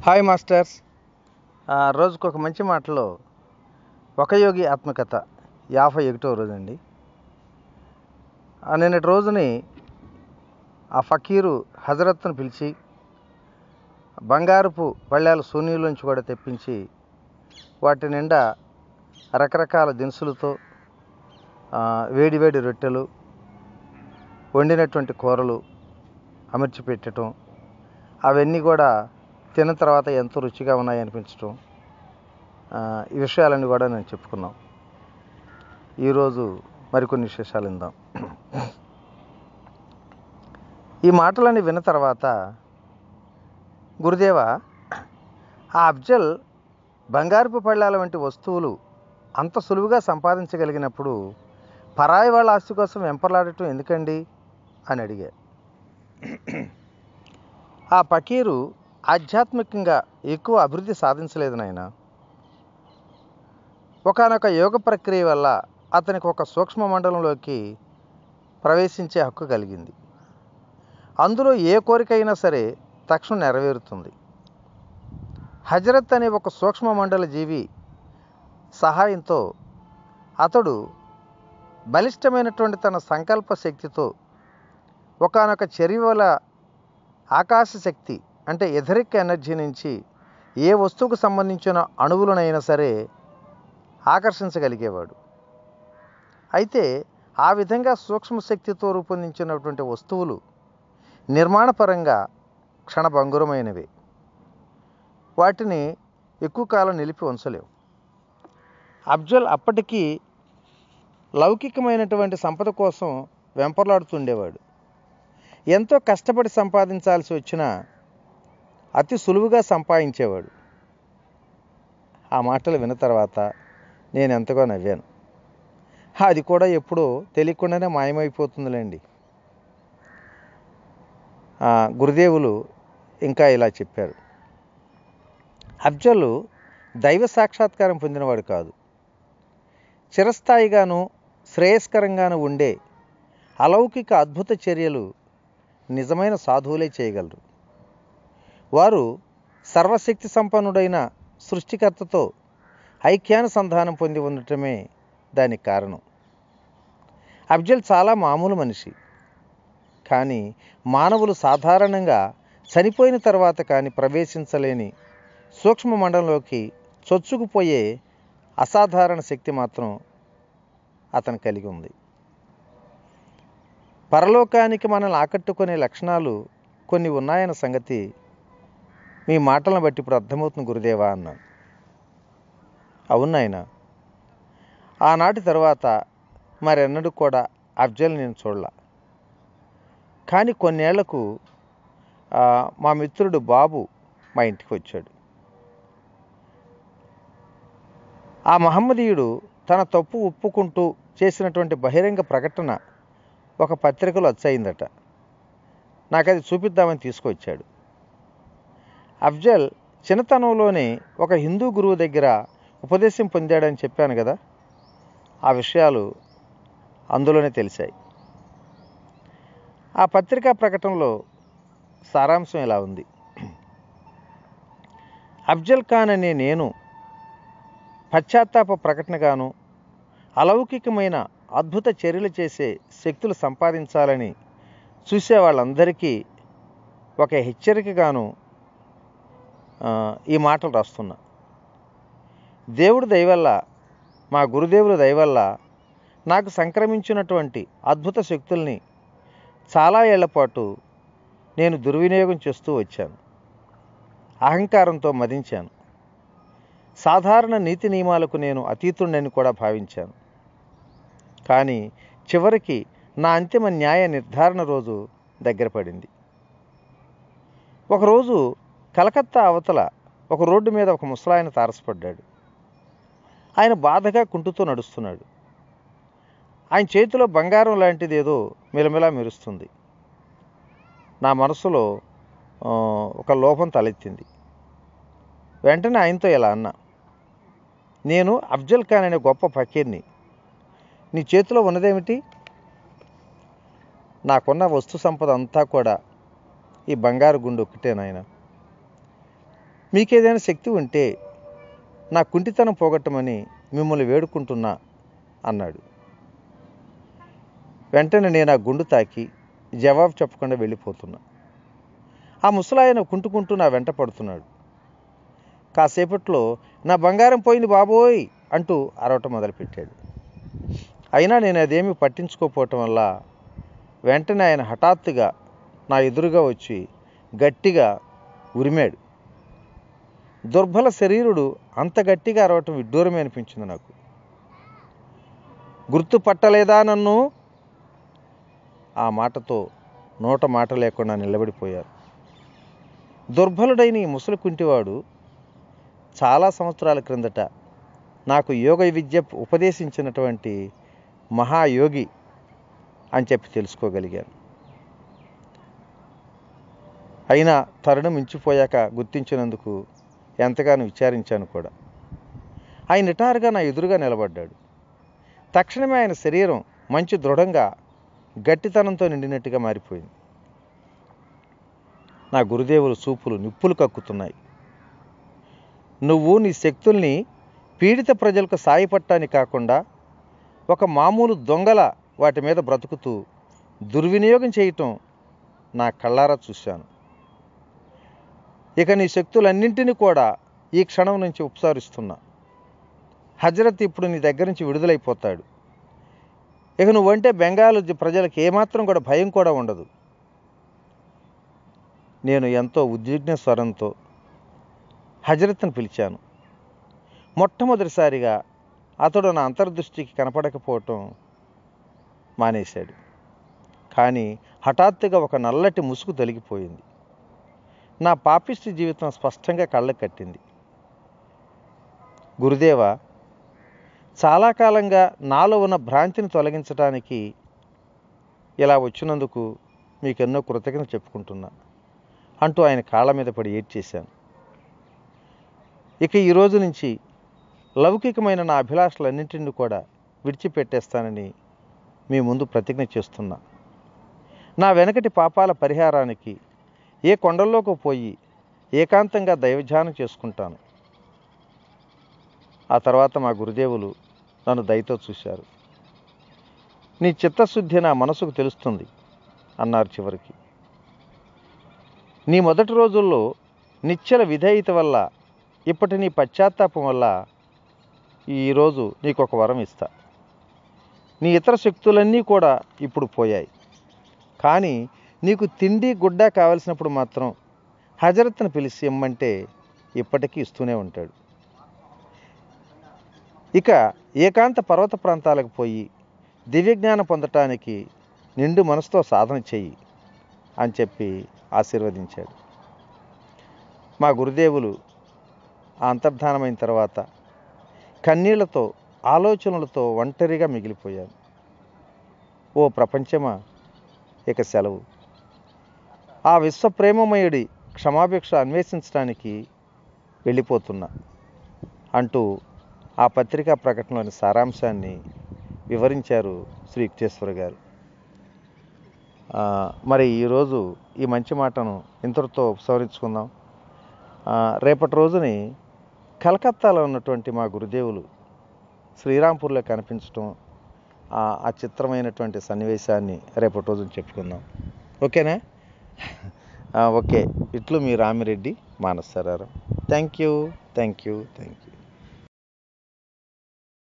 Hi masters. రోజుకు ఒక మంచి మాటలో ఒక యోగి ఆత్మకథ 51వ రోజండి. నిన్నటి రోజుని ఆ ఫకీరు హజరత్ను పిలిచి బంగారపు పళ్ళాలు శూన్యంలోంచి కూడా తెప్పించి వాటి నిండా రకరకాల దినుసులతో వేడివేడి రొట్టెలు, వండినటువంటి కూరలు అమర్చి పెట్టడం, అవన్నీ కూడా తిన్న తర్వాత ఎంతో రుచిగా ఉన్నాయి అనిపించడం, ఈ విషయాలన్నీ కూడా నేను చెప్పుకున్నాం. ఈరోజు మరికొన్ని విశేషాలు విందాం. ఈ మాటలని విన్న తర్వాత, గురుదేవా, ఆ అఫ్జల్ బంగారపు పళ్ళాల వంటి వస్తువులు అంత సులువుగా సంపాదించగలిగినప్పుడు పరాయి వాళ్ళ ఆస్తి కోసం వెంపర్లాడటం ఎందుకండి అని అడిగా. ఆ ఫకీరు ఆధ్యాత్మికంగా ఎక్కువ అభివృద్ధి సాధించలేదు నాయన. ఒకానొక యోగ ప్రక్రియ వల్ల అతనికి ఒక సూక్ష్మ మండలంలోకి ప్రవేశించే హక్కు కలిగింది. అందులో ఏ కోరికైనా సరే తక్షణం నెరవేరుతుంది. హజరత్ అనే ఒక సూక్ష్మ మండల జీవి సహాయంతో అతడు బలిష్టమైనటువంటి తన సంకల్ప శక్తితో ఒకానొక చర్య వల్ల ఆకాశ శక్తి అంటే ఎథరిక్ ఎనర్జీ నుంచి ఏ వస్తువుకు సంబంధించిన అణువులనైనా సరే ఆకర్షించగలిగేవాడు. అయితే ఆ విధంగా సూక్ష్మ శక్తితో రూపొందించినటువంటి వస్తువులు నిర్మాణపరంగా క్షణభంగురమైనవి. వాటిని ఎక్కువ కాలం నిలిపి ఉంచలేవు. అఫ్జల్ అప్పటికీ లౌకికమైనటువంటి సంపద కోసం వెంపర్లాడుతుండేవాడు. ఎంతో కష్టపడి సంపాదించాల్సి వచ్చినా అతి సులువుగా సంపాదించేవాడు. ఆ మాటలు విన్న తర్వాత నేను ఎంతగా నవ్వాను. అది కూడా ఎప్పుడో తెలియకుండానే మాయమైపోతుందిలేండి. గురుదేవులు ఇంకా ఇలా చెప్పారు. అఫ్జల్ దైవ సాక్షాత్కారం పొందినవాడు కాదు. చిరస్థాయిగాను శ్రేయస్కరంగాను ఉండే అలౌకిక అద్భుత చర్యలు నిజమైన సాధువులే చేయగలరు. వారు సర్వశక్తి సంపన్నుడైన సృష్టికర్తతో ఐక్యానుసంధానం పొంది ఉండటమే దానికి కారణం. అఫ్జల్ చాలా మామూలు మనిషి. కానీ మానవులు సాధారణంగా చనిపోయిన తర్వాత కానీ ప్రవేశించలేని సూక్ష్మ మండలంలోకి చొచ్చుకుపోయే అసాధారణ శక్తి మాత్రం అతను కలిగి ఉంది. పరలోకానికి మనల్ని ఆకట్టుకునే లక్షణాలు కొన్ని ఉన్నాయన్న సంగతి మీ మాటలను బట్టి ఇప్పుడు అర్థమవుతుంది గురుదేవా అన్నాను. అవును నాయన. ఆనాటి తర్వాత మరెన్నడూ కూడా అఫ్జల్ నేను చూడలా. కానీ కొన్నేళ్లకు మా మిత్రుడు బాబు మా ఇంటికి వచ్చాడు. ఆ మహమ్మదీయుడు తన తప్పు ఒప్పుకుంటూ చేసినటువంటి బహిరంగ ప్రకటన ఒక పత్రికలో వచ్చయిందట. నాకు అది చూపిద్దామని తీసుకొచ్చాడు. అఫ్జల్ చిన్నతనంలోనే ఒక హిందూ గురువు దగ్గర ఉపదేశం పొందాడని చెప్పాను కదా, ఆ విషయాలు అందులోనే తెలిసాయి. ఆ పత్రికా ప్రకటనలో సారాంశం ఇలా ఉంది. అఫ్జల్ ఖాన్ అనే నేను పశ్చాత్తాప ప్రకటనగాను అలౌకికమైన అద్భుత చర్యలు చేసే శక్తులు సంపాదించాలని చూసే వాళ్ళందరికీ ఒక హెచ్చరికగాను ఈ మాటలు రాస్తున్నా. దేవుడి దయవల్ల, మా గురుదేవుల దయవల్ల నాకు సంక్రమించినటువంటి అద్భుత శక్తుల్ని చాలా ఏళ్ల పాటు నేను దుర్వినియోగం చేస్తూ వచ్చాను. అహంకారంతో మదించాను. సాధారణ నీతి నియమాలకు నేను అతీతుణ్ణని కూడా భావించాను. కానీ చివరికి నా అంతిమ న్యాయ నిర్ధారణ రోజు దగ్గర పడింది. ఒకరోజు కలకత్తా అవతల ఒక రోడ్డు మీద ఒక ముసలాయన తారసపడ్డాడు. ఆయన బాధగా కుంటుతూ నడుస్తున్నాడు. ఆయన చేతిలో బంగారం లాంటిది ఏదో మిలమిలా మెరుస్తుంది. నా మనసులో ఒక లోపం తలెత్తింది. వెంటనే ఆయనతో ఇలా అన్నా, నేను అఫ్జల్ ఖాన్ అనే గొప్ప ఫకీర్ని. నీ చేతిలో ఉన్నదేమిటి? నాకున్న వస్తు సంపద అంతా కూడా ఈ బంగారు గుండు ఒక్కటే నాయన. మీకేదైనా శక్తి ఉంటే నా కుంటితనం పోగొట్టమని మిమ్మల్ని వేడుకుంటున్నా అన్నాడు. వెంటనే నేను ఆ గుండు తాకి జవాబు చెప్పకుండా వెళ్ళిపోతున్నా. ఆ ముసలాయన కుంటుకుంటూ నా వెంట పడుతున్నాడు. కాసేపట్లో నా బంగారం పోయింది బాబోయ్ అంటూ అరవటం మొదలుపెట్టాడు. అయినా నేను అదేమీ పట్టించుకోకపోవటం వల్ల వెంటనే ఆయన హఠాత్తుగా నా ఎదురుగా వచ్చి గట్టిగా ఉరిమాడు. దుర్బల శరీరుడు అంత గట్టిగా అరవటం విడ్డూరమే అనిపించింది నాకు. గుర్తుపట్టలేదా నన్ను? ఆ మాటతో నోట మాట లేకుండా నిలబడిపోయారు. దుర్బలుడైన ఈ ముసలి కుంటివాడు చాలా సంవత్సరాల క్రిందట నాకు యోగ విద్య ఉపదేశించినటువంటి మహాయోగి అని చెప్పి తెలుసుకోగలిగాను. అయినా తరుణం మించిపోయాక గుర్తించినందుకు ఎంతగానో విచారించాను కూడా. ఆయన నిటారుగా నా ఎదురుగా నిలబడ్డాడు. తక్షణమే ఆయన శరీరం మంచి దృఢంగా గట్టితనంతో నిండినట్టుగా మారిపోయింది. నా గురుదేవుల చూపులు నిప్పులు కక్కుతున్నాయి. నువ్వు నీ శక్తుల్ని పీడిత ప్రజలకు సాయపట్టానికి కాకుండా ఒక మామూలు దొంగల వాటి మీద బ్రతుకుతూ దుర్వినియోగం చేయటం నా కళ్ళారా చూశాను. ఇక నీ శక్తులన్నింటినీ కూడా ఈ క్షణం నుంచి ఉపసరిస్తున్నా. హజరత్ ఇప్పుడు నీ దగ్గర నుంచి విడుదలైపోతాడు. ఇక నువ్వంటే బెంగాల్ ప్రజలకు ఏమాత్రం కూడా భయం కూడా ఉండదు. నేను ఎంతో ఉద్విగ్న స్వరంతో హజరత్ను పిలిచాను. మొట్టమొదటిసారిగా అతడు నా అంతర్దృష్టికి కనపడకపోవటం మానేశాడు. కానీ హఠాత్తుగా ఒక నల్లటి ముసుగు తొలగిపోయింది. నా పాపిష్టి జీవితం స్పష్టంగా కళ్ళకు కట్టింది. గురుదేవ, చాలా కాలంగా నాలో ఉన్న భ్రాంతిని తొలగించడానికి ఇలా వచ్చినందుకు మీకెన్నో కృతజ్ఞతలు చెప్పుకుంటున్నా అంటూ ఆయన కాళ్ళ మీద పడి ఏడ్చేశాను. ఇక ఈ రోజు నుంచి లౌకికమైన నా అభిలాషలన్నింటినీ కూడా విడిచిపెట్టేస్తానని మీ ముందు ప్రతిజ్ఞ చేస్తున్నా. నా వెనకటి పాపాల పరిహారానికి ఏ కొండల్లోకి పోయి ఏకాంతంగా దైవధ్యానం చేసుకుంటాను. ఆ తర్వాత మా గురుదేవులు నన్ను దయతో చూశారు. నీ చిత్తశుద్ధి నా మనసుకు తెలుస్తుంది అన్నారు చివరికి. నీ మొదటి రోజుల్లో నిశ్చల విధేయత వల్ల, ఇప్పటి నీ పశ్చాత్తాపం వల్ల ఈరోజు నీకు ఒక వరం ఇస్తా. నీ ఇతర శక్తులన్నీ కూడా ఇప్పుడు పోయాయి. కానీ నీకు తిండి గుడ్డ కావలసినప్పుడు మాత్రం హజరత్ను పిలిచి ఇమ్మంటే ఇప్పటికీ ఇస్తూనే ఉంటాడు. ఇక ఏకాంత పర్వత ప్రాంతాలకు పోయి దివ్యజ్ఞానం పొందటానికి నిండు మనసుతో సాధన చెయ్యి అని చెప్పి ఆశీర్వదించాడు. మా గురుదేవులు ఆ అంతర్ధానమైన తర్వాత కన్నీళ్లతో, ఆలోచనలతో ఒంటరిగా మిగిలిపోయాను. ఓ ప్రపంచమా, ఇక సెలవు. ఆ విశ్వప్రేమమయుడి క్షమాభిక్ష అన్వేషించడానికి వెళ్ళిపోతున్నా అంటూ ఆ పత్రికా ప్రకటనలోని సారాంశాన్ని వివరించారు శ్రీ యుక్తేశ్వర గారు. మరి ఈరోజు ఈ మంచి మాటను ఇంతటితో ఉపసంహరించుకుందాం. రేపటి రోజుని కలకత్తాలో ఉన్నటువంటి మా గురుదేవులు శ్రీరాంపూర్లో కనిపించడం, ఆ చిత్రమైనటువంటి సన్నివేశాన్ని రేపటి రోజున చెప్పుకుందాం. ఓకేనా? ఓకే. ఇట్లు మీ రామిరెడ్డి మానసరారం. Thank you.